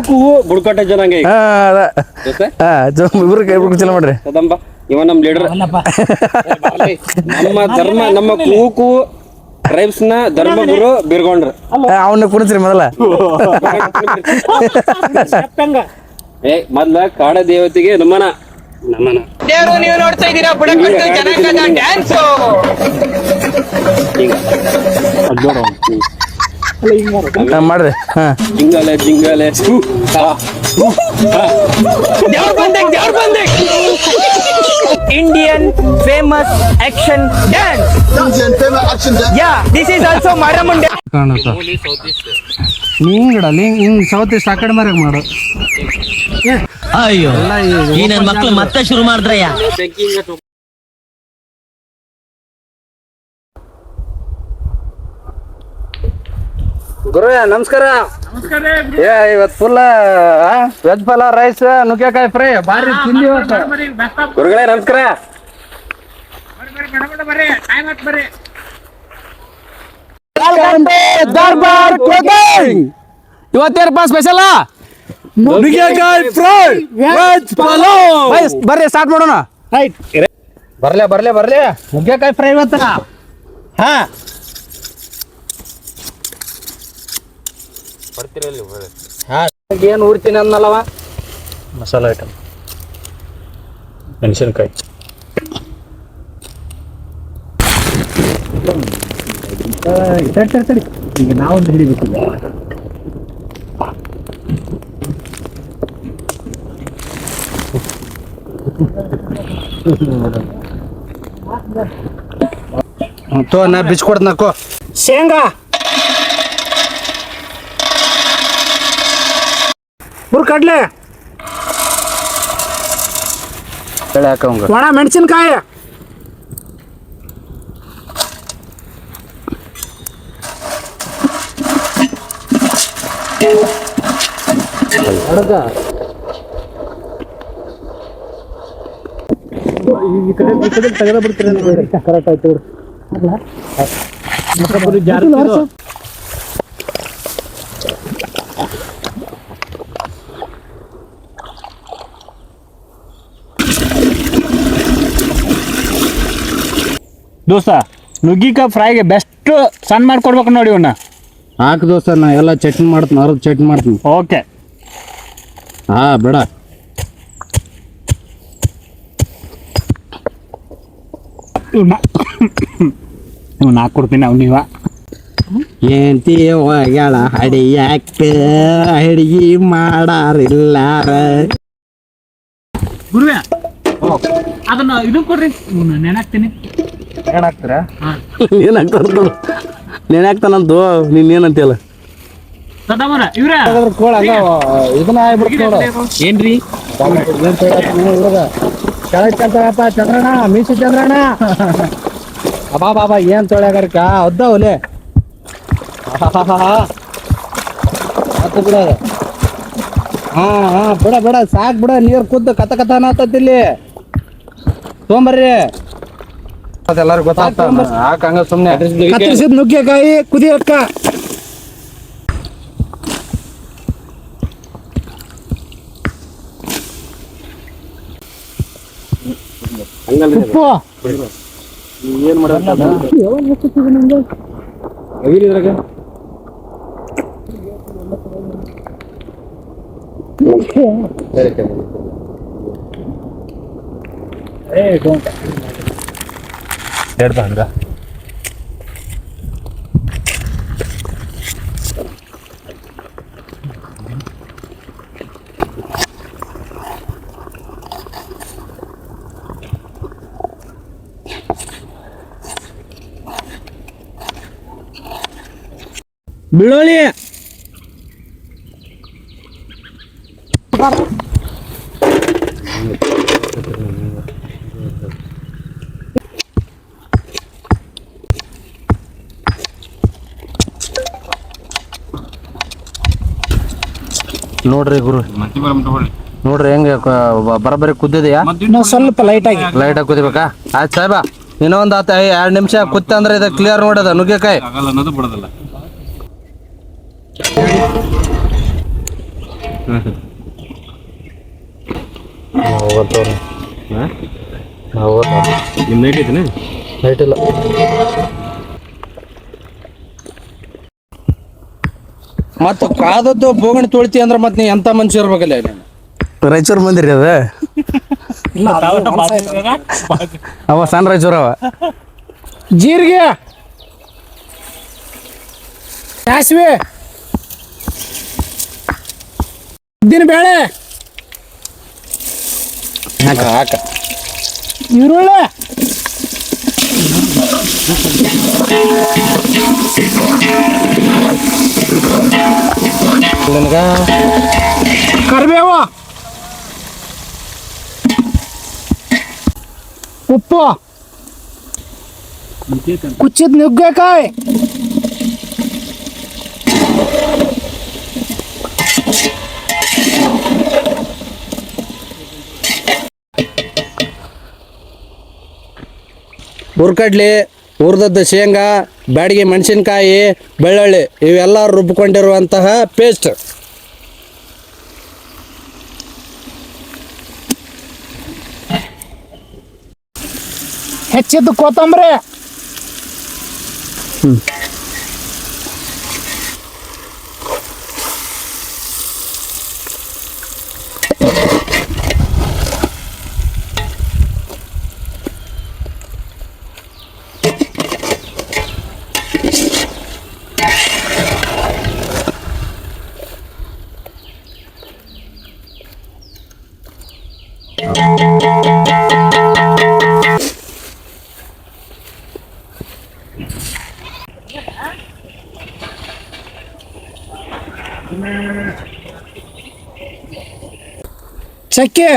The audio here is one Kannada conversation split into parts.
ಕೂಗು ಬುಡ್ಕಟ್ಟೆ ಜನಾಂಗ ಇಬ್ರು ಚಲೋ ಮಾಡ್ರಿ. ಕದಂಬ ಇವ ನಮ್ ಲೀಡರ್. ನಮ್ಮ ಧರ್ಮ ನಮ್ಮ ಕೂಗು ಟ್ರೈಬ್ಸ್ ನ ಧರ್ಮಗುರು ಬಿರ್ಗೊಂಡ್ರು. ಅವನ್ನ ಕುಣಿಸ್ರಿ ಮೊದಲ. ಮೊದ್ಲ ಕಾಡ ದೇವತೆಗೆ ನಮನ. ನೀವು ನೋಡ್ತಾ ಇದ್ದೀರಾ ಬುಡಕಟ್ಟು ಜನಾಂಗದ ಡ್ಯಾನ್ಸ್. ಮಾಡ್ರಿ. ಜಿಂಗಲೆ ಜಿಂಗಲೆ Indian famous action dance. Yeah, this is also Maramunda. ಹಿಂಗಡಲ್ಲ ಹಿಂಗ್ ಸೌತ್ ಈಸ್ಟ್ ಆ ಕಡೆ ಮಾರಾಗ ಮಾಡು. ಅಯ್ಯೋ ಈ ನನ್ನ ಮಕ್ಳು ಮತ್ತೆ ಶುರು ಮಾಡಿದ್ರಯ್ಯ. ಗುರು ನಮಸ್ಕಾರ. ಇವತ್ತು ಫುಲ್ ವೆಜ್ ಪಲಾವ್ ರೈಸ್ ನುಗ್ಗೆಕಾಯಿ ಫ್ರೈ ಬಾರಿ ತಿಂದಿ. ಗುರುಗಳೇ ನಮಸ್ಕಾರ. ಇವತ್ತೇನಪ್ಪ ಸ್ಪೆಷಲ್? ನುಗ್ಗೆಕಾಯಿ ಫ್ರೈ ವೆಜ್ ಪಲಾವ್. ಬರ್ರಿ ಸ್ಟಾರ್ಟ್ ಮಾಡೋಣ. ಬರ್ಲೆ ನುಗ್ಗೆಕಾಯಿ ಫ್ರೈ ಇವತ್ತ. ಹಾ ಏನು ಉಡ್ತೀನಿ ಅನ್ನಲ್ಲವ. ಮಸಾಲ ಐಟಮ್ ಮೆಣಸಿನ್ಕಾಯಿ ತಡಿ ಈಗ ನಾವೊಂದು ಹಿಡಿಬೇಕು. ನಾ ಬಿಚ್ಕೊಡ್ನಕ್ಕೋ. ಶೇಂಗಾ ಕಡ್ಲೆ ಒಣ ಮೆಣಸಿನ್ಕಾಯಿ ತೆಗೆದ ಬಿಡ್ತೀರಿ. ಕರೆಕ್ಟ್ ಆಯ್ತು. ದೋಸ್ತ ನುಗ್ಗಿಕಾಯಿ ಫ್ರೈಗೆ ಬೆಸ್ಟ್ ಸಣ್ಣ ಮಾಡ್ಕೊಡ್ಬೇಕು ನೋಡಿ ಇವನ್ನ. ಹಾಕು ದೋಸ್ತ, ನಾ ಎಲ್ಲ ಚಟ್ನಿ ಮಾಡ್ತೀನಿ, ಅರ್ಧ ಚಟ್ನಿ ಮಾಡ್ತೀನಿ. ಓಕೆ ಬೇಡ ಇವ್ನ ಹಾಕ್ಕೊಡ್ತೀನಿ. ಅವ್ನು ನೀವ ಏಂತೀವಗಳ ಅಡಿಯಾಕ ಅಡಿಗೆ ಮಾಡಾರಿಲ್ಲಾರ. ಗುರುವೆ ಅದನ್ನ ಇದು ಕೊಡ್ರಿ, ನೆನಾಕ್ತೀನಿ. ಏನಾಗ್ತೀರಾ? ನೆನಾಗ್ತಾನಂತು. ನೀನ್ ಏನಂತೀಯಲ್ಲ ಇದನ್ನ ಏನ್ರಿ ಚಂದ್ರಣ್ಣ ಮೀಸು ಚಂದ್ರಣ್ಣ ಅಬಾ ಬಾಬಾ ಏನ್ ತೊಳ್ಯಾಗಾರಕ ಒದ್ದ ಒಲೆ ಬಿಡ. ಬಿಡ ಸಾಕ್ ಬಿಡ. ನೀರ್ ಕುದ್ದು ಕಥ ಅನ್ನತ್ತಲ್ಲಿ ತೊಗೊಂಬರ್ರಿ. ಎಲ್ಲಾರು ಗೊತ್ತಾಗ್ತ ಹಾಕಂಗ ಸುಮ್ನೆ ಕತ್ತರಿಸಿದ ನುಗ್ಗೆಕಾಯಿ ಕುದಿಯಕ್ಕ. ಉಪ್ಪು ಏನ್ ಮಾಡ ಹಂಗ ಬೆಳ್ಳುಳ್ಳಿ ನೋಡ್ರಿ ಗುರು, ನೋಡ್ರಿ ಹೆಂಗ ಬರಬರಿ ಕುದ್ದಿದೆಯಾ? ಸ್ವಲ್ಪ ಲೈಟ್ ಆಗಿ ಕುದಿಬೇಕಾ? ಆಯ್ತು ಸಾಹೇಬ, ಇನ್ನೊಂದು 2 ನಿಮಿಷ ಕುತ್ತ ಅಂದ್ರೆ ಇದು ಕ್ಲಿಯರ್ ನೋಡದ ನುಗ್ಗೆಕಾಯಿ. ನಿಮ್ಮ ನೈಟ್ ಐತಿನ ನೈಟ್ ಇಲ್ಲ. ಮತ್ತ ಕಾದದ್ದು ಬೋಗಣಿ ತೊಳಿತಿ ಅಂದ್ರೆ ಮತ್ತೆ ನೀ ಎಂತ ಮನುಷ್ಯ ಇರ್ಬೇಕಲ್ಲ ನೀನು. ರಾಯಚೂರು ಮಂದಿರಿ ಅದ ಅವ ಸಣ್ಣ ರಾಯಚೂರು ಅವ. ಜೀರಿಗೆ, ಸಾಸಿವೆ, ಉದ್ದಿನ ಬೇಳೆ ಹಾಕ, ಈರುಳ್ಳಿ, ಕರಿಬೇವು, ಉಪ್ಪು, ಕುಚ್ಚಿದ ನುಗ್ಗೆಕಾಯಿ, ಹುರ್ಕಡ್ಲಿ, ಹುರಿದದ್ದು ಶೇಂಗಾ, ಬ್ಯಾಡಗಿ ಮೆಣಸಿನ್ಕಾಯಿ, ಬೆಳ್ಳುಳ್ಳಿ ಇವೆಲ್ಲ ರುಬ್ಕೊಂಡಿರುವಂತಹ ಪೇಸ್ಟ್. ಹೆಚ್ಚಿದ್ದು ಕೊತ್ತಂಬರಿ, ಚಕ್ಕೆ,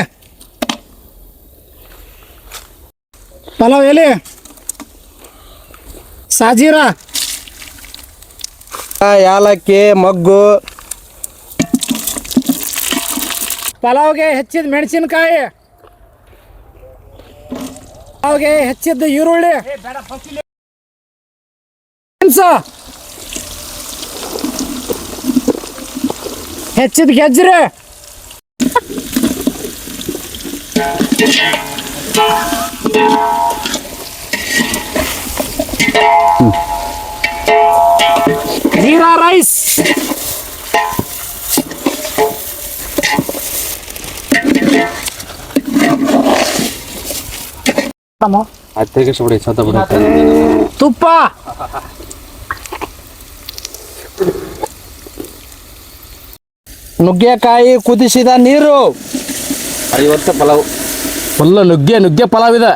ಪಲಾವ್ ಎಲೆ, ಸಾಜೀರ, ಯಾಲಕ್ಕಿ, ಮೊಗ್ಗು, ಪಲಾವ್ಗೆ ಹೆಚ್ಚಿದ ಮೆಣಸಿನಕಾಯಿ, ಪಲಾವ್ಗೆ ಹೆಚ್ಚಿದ ಈರುಳ್ಳಿ, ಹೆಚ್ಚಿದ ಗೆಜ್ಜರೆ, ಜೀರಾ ರೈಸ್, ತುಪ್ಪ, ನುಗ್ಗೆಕಾಯಿ ಕುದಿಸಿದ ನೀರು, 50 ಪಲಾವ್ ಫುಲ್ ನುಗ್ಗೆ ಪಲಾವ್ ಇದೆ.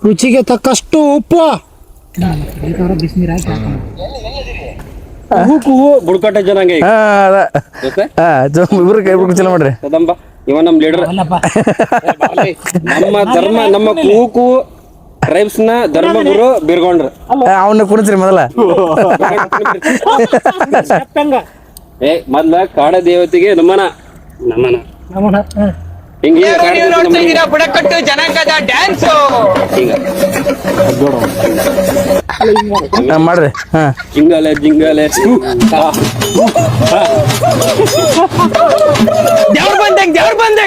ರುಚಿಗೆ ತಕ್ಕಷ್ಟು ಉಪ್ಪು, ಕೂಗು ಬುಡ್ಕಟ್ಟೆ ಜನಾಂಗ ಈಗ. ಇಬ್ರು ಕೈ ಬಿಡ್ಕೊಂಡು ಚಲೋ ಮಾಡ್ರಿ. ಕದಂಬ ಇವ ನಮ್ಮ ಲೀಡರ್. ನಮ್ಮ ಧರ್ಮ, ನಮ್ಮ ಕೂಕು ಟ್ರೈಬ್ಸ್ ನ ಧರ್ಮಗುರು ಬಿರ್ಗೊಂಡ್ರ. ಅವನ್ನ ಕುಣಿಸ್ರಿ ಮೊದಲ. ಮೊದ್ಲ ಕಾಡ ದೇವತೆಗೆ ನಮನ ಹಿಂಗೆ ಬುಡಕಟ್ಟು ಜನಾಂಗದ ಡ್ಯಾನ್ಸ್ ಮಾಡ್ರಿ. ಜಿಂಗಲೆ ದೇವ್ರ ಬಂದೆ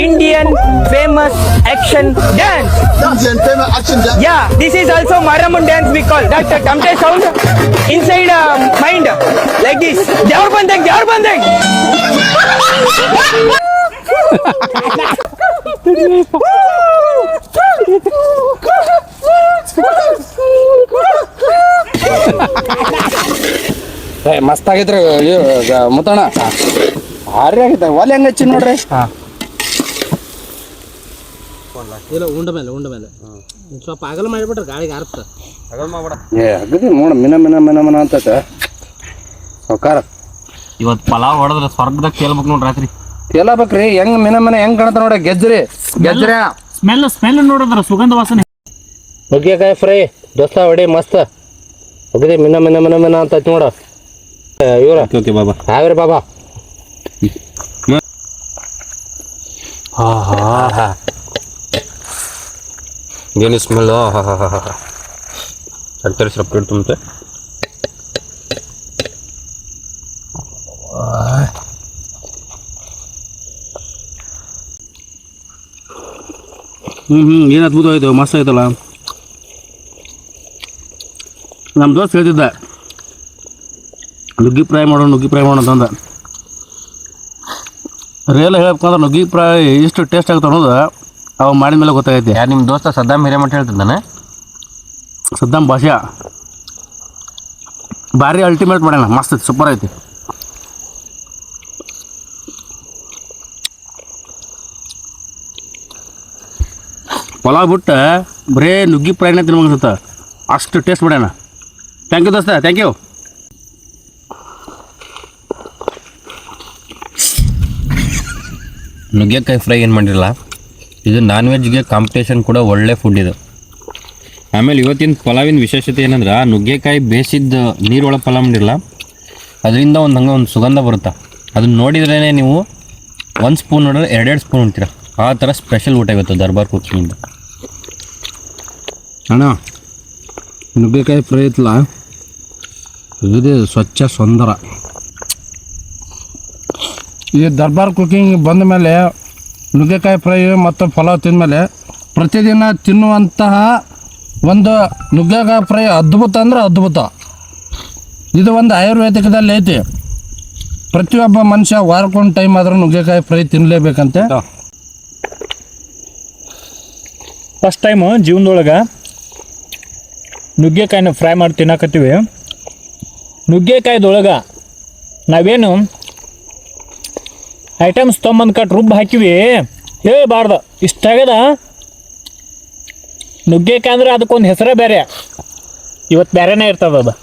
Indian famous action dance. Yeah, this is also Maramun dance we call. That tamte sound inside mind like this. Devar bandeng. ಮಸ್ತ್ ಆಗೈತ್ರಿ ಮುತ್ತಣ್ಣ. ಭಾರಿ ಆಗೈತೆ. ಒಲೆ ಹೆಂಗ ಹಚ್ಚಿ ನೋಡ್ರಿ. ಉಂಡ ಮೇಲೆ ಸ್ವಲ್ಪ ಅಗಲ ಮಾಡಿಬಿಟ್ರೆ ಗಾಳಿಗೆ ಆರ್ತ ಅಗದಿ ನೋಡ ಮಿನ ಅಂತ ಸಾವ್ಕಾರ. ಇವತ್ತು ಪಲಾವ್ ಹೊಡೆದ್ರೆ ಸ್ವರ್ಗದಾಗ ಕೇಳ್ಬೇಕು ನೋಡ್ರಿ ರಾತ್ರಿ. ಕೇಳಬೇಕ್ರಿ ಹೆಂಗ್ ಮಿನ ಹೆಂಗ್ ಕಾಣತ್ತ ನೋಡ. ಗೆಜ್ಜರಿ ಸ್ಮೆಲ್ ನೋಡಿದ್ರ ಸುಗಂಧ ವಾಸನೆ. ನುಗ್ಗೆಕಾಯಿ ಫ್ರೈ ದೋಸ್ತ ಹೊಡಿ ಮಸ್ತ್ ಅಗದಿ ಮಿನ ಅಂತ ನೋಡ. ಇವ್ರ ಬಾಬಾ ಯಾವ್ರಿ ಬಾಬಾ. ಏನು ಸ್ಮೆಲ್. ತರ್ತರಿ ಸ್ವಲ್ಪ ತುಂಬತೆ ಏನು ಅದ್ಭುತ ಆಯ್ತು, ಮಸ್ತ್ ಆಯ್ತಲ್ಲ. ನಮ್ಮ ದೋಸ್ತ್ ಹೇಳ್ತಿದ್ದ ನುಗ್ಗಿ ಫ್ರೈ ಮಾಡೋಣ ಅಂತಂದ. ರಿಯಲ್ ಹೇಳ್ಬೇಕಂದ್ರೆ ನುಗ್ಗಿ ಫ್ರೈ ಇಷ್ಟು ಟೇಸ್ಟ್ ಆಗುತ್ತೆ ಅನ್ನೋದು ಅವ ಮಾಡಿದ ಮೇಲೆ ಗೊತ್ತಾಗೈತಿ. ಯಾರು ನಿಮ್ಮ ದೋಸ್ತ ಸದ್ದಾಮ್ ಹಿರೇಮಠ ಹೇಳ್ತಿದ್ದಾನೆ? ಸದ್ದಾಮ್ ಭಾಷಾ ಭಾರಿ ಅಲ್ಟಿಮೇಟ್ ಮಾಡ್ಯಾನ, ಮಸ್ತ್ ಐತಿ, ಸೂಪರ್ ಐತಿ. ಪಲಾವ್ ಬಿಟ್ಟು ಬರೇ ನುಗ್ಗಿ ಫ್ರೈನೇ ತಿನ್ಬೇಕನ್ಸುತ್ತೆ, ಅಷ್ಟು ಟೇಸ್ಟ್ ಮಾಡ್ಯಾನ. ಥ್ಯಾಂಕ್ ಯು ದೋಸ್ತ, ಥ್ಯಾಂಕ್ ಯು. ನುಗ್ಗೆಕಾಯಿ ಫ್ರೈ ಏನು ಮಾಡಿರಲ್ಲ, ಇದು ನಾನ್ ವೆಜ್ಗೆ ಕಾಂಪಿಟೇಷನ್ ಕೂಡ ಒಳ್ಳೆ ಫುಡ್ ಇದು. ಆಮೇಲೆ ಇವತ್ತಿನ ಪಲಾವಿನ ವಿಶೇಷತೆ ಏನಂದ್ರೆ ನುಗ್ಗೆಕಾಯಿ ಬೇಯಿಸಿದ್ದು ನೀರೊಳಗೆ ಪಲಾವ್ ಮಾಡಿರಲ್ಲ, ಅದರಿಂದ ಒಂದು ಸುಗಂಧ ಬರುತ್ತೆ. ಅದನ್ನ ನೋಡಿದ್ರೇ ನೀವು 1 ಸ್ಪೂನ್ ನೋಡಿದ್ರೆ 2 ಸ್ಪೂನ್ ಉಣ್ತೀರ. ಆ ಥರ ಸ್ಪೆಷಲ್ ಊಟ ಇವತ್ತು ದರ್ಬಾರ್ ಕುಕ್ಕಿಂದ. ಅಣ್ಣ ನುಗ್ಗೆಕಾಯಿ ಫ್ರೈ ಐತಲ್ಲ, ಇದು ಸ್ವಚ್ಛ ಸುಂದರ. ಈ ದರ್ಬಾರ್ ಕುಕಿಂಗ್ ಬಂದ ಮೇಲೆ ನುಗ್ಗೆಕಾಯಿ ಫ್ರೈ ಮತ್ತು ಪಲಾವ್ ತಿಂದಮೇಲೆ ಪ್ರತಿದಿನ ತಿನ್ನುವಂತಹ ಒಂದು ನುಗ್ಗೆಕಾಯಿ ಫ್ರೈ ಅದ್ಭುತ ಅಂದ್ರೆ ಅದ್ಭುತ. ಇದು ಒಂದು ಆಯುರ್ವೇದಿಕದಲ್ಲಿ ಐತಿ. ಪ್ರತಿಯೊಬ್ಬ ಮನುಷ್ಯ ವಾರಕ್ಕೊಂದು ಟೈಮ್ ಆದರೂ ನುಗ್ಗೆಕಾಯಿ ಫ್ರೈ ತಿನ್ನಲೇಬೇಕಂತೆ. ಫಸ್ಟ್ ಟೈಮು ಜೀವನದೊಳಗೆ ನುಗ್ಗೆಕಾಯಿನ ಫ್ರೈ ಮಾಡಿ ತಿನ್ನಕತ್ತೀವಿ. ನುಗ್ಗೆಕಾಯ್ದೊಳಗೆ ನಾವೇನು ಐಟಮ್ಸ್ ತೊಗೊಂಬಂದು ಕಟ್ ರುಬ್ಬ ಹಾಕಿವಿ, ಹೇಳ್ಬಾರ್ದು. ಇಷ್ಟಾಗ್ಯದ ನುಗ್ಗೆಕಾಯಿ ಅಂದ್ರೆ ಅದಕ್ಕೊಂದು ಹೆಸರೇ ಬೇರೆ. ಇವತ್ತು ಬೇರೆನೇ ಇರ್ತದೆ ಅದು.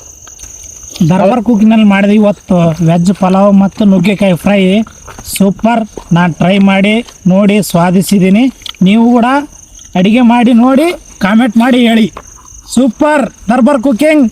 ದರ್ಬಾರ್ ಕುಕಿನಲ್ಲಿ ಮಾಡಿದೆ ಇವತ್ತು ವೆಜ್ ಪಲಾವ್ ಮತ್ತು ನುಗ್ಗೆಕಾಯಿ ಫ್ರೈ ಸೂಪರ್. ನಾನು ಟ್ರೈ ಮಾಡಿ ನೋಡಿ ಸ್ವಾದಿಸಿದ್ದೀನಿ. ನೀವು ಕೂಡ ಅಡುಗೆ ಮಾಡಿ ನೋಡಿ ಕಾಮೆಂಟ್ ಮಾಡಿ ಹೇಳಿ. ಸೂಪರ್ ದರ್ಬಾರ್ ಕುಕಿಂಗ್.